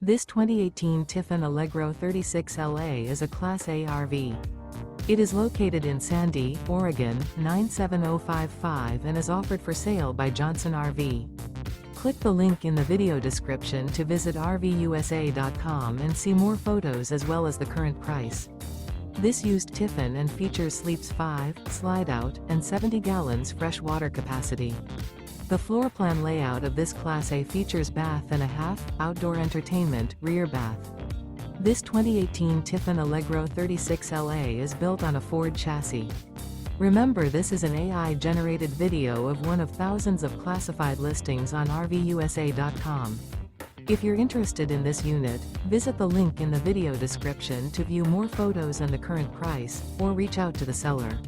This 2018 Tiffin Allegro 36LA is a Class A RV. It is located in Sandy, Oregon, 97055 and is offered for sale by Johnson RV. Click the link in the video description to visit RVUSA.com and see more photos as well as the current price. This used Tiffin and features sleeps 5, slide-out, and 70 gallons fresh water capacity. The floor plan layout of this Class A features bath and a half, outdoor entertainment, rear bath. This 2018 Tiffin Allegro 36LA is built on a Ford chassis. Remember, this is an AI-generated video of one of thousands of classified listings on RVUSA.com. If you're interested in this unit, visit the link in the video description to view more photos and the current price, or reach out to the seller.